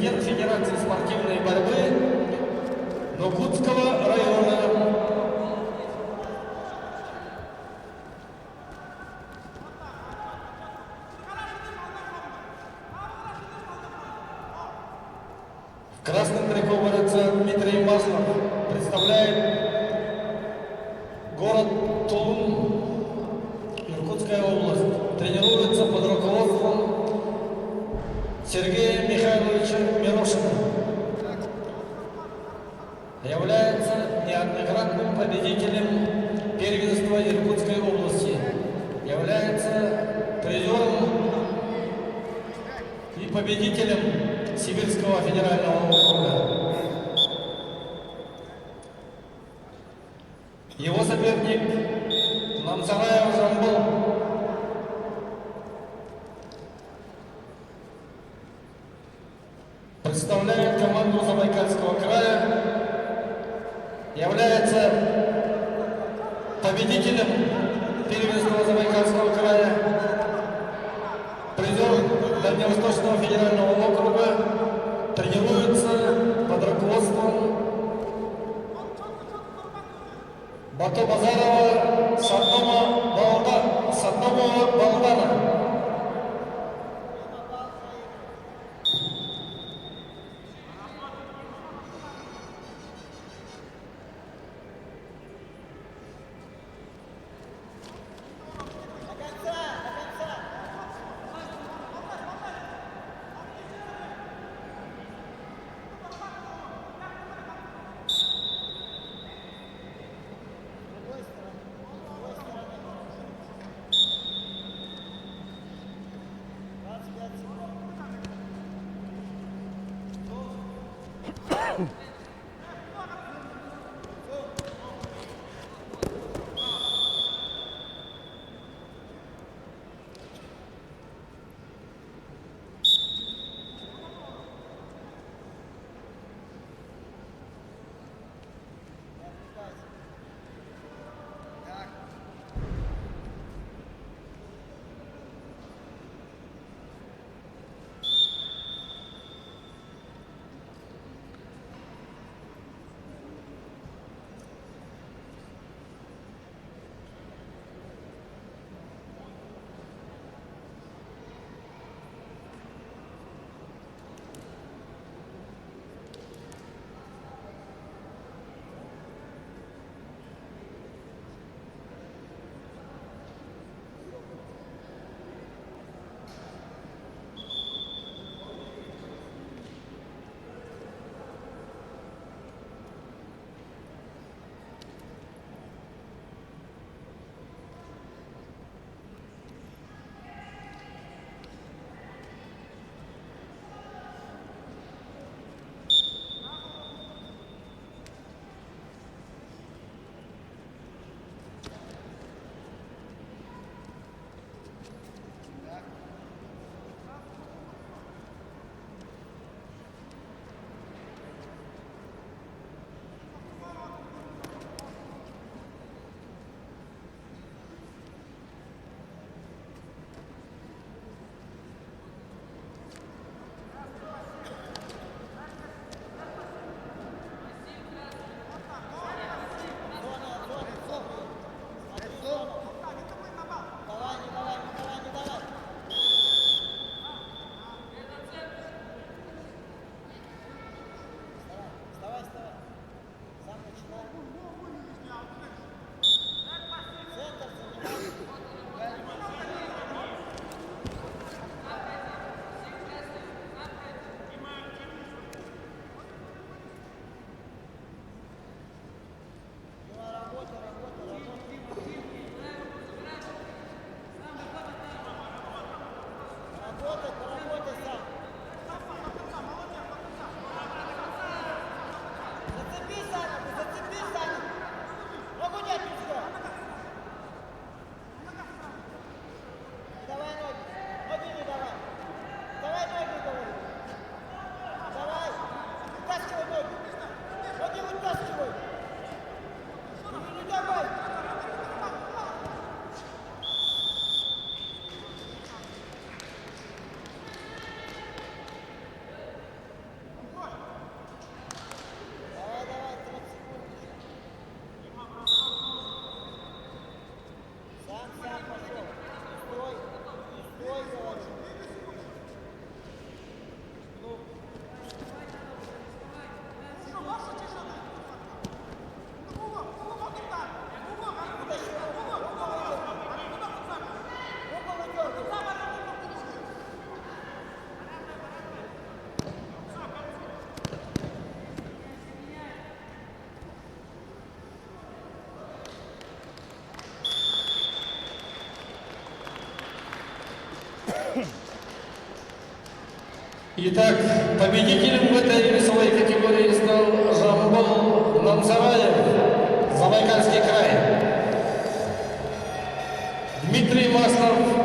президент Федерации спортивной борьбы Нукутского района. В красном трико борется Дмитрий Маслов, представляет город Тулун, Иркутская область. Тренируется под руководством Сергея Михайловича Мирошина. Является неоднократным победителем первенства Иркутской области. Является призером и победителем Сибирского федерального округа. Его соперник Намсараев Жамбыл. Представляет команду Забайкальского края. Является победителем первенства Забайкальского края. Призер Дальневосточного федерального округа. Тренируется под руководством Бату Базарова Саднова Балдана. Итак, победителем в этой весовой категории стал Жамбыл Нанцараев, Забайкальский край. Дмитрий Маслов,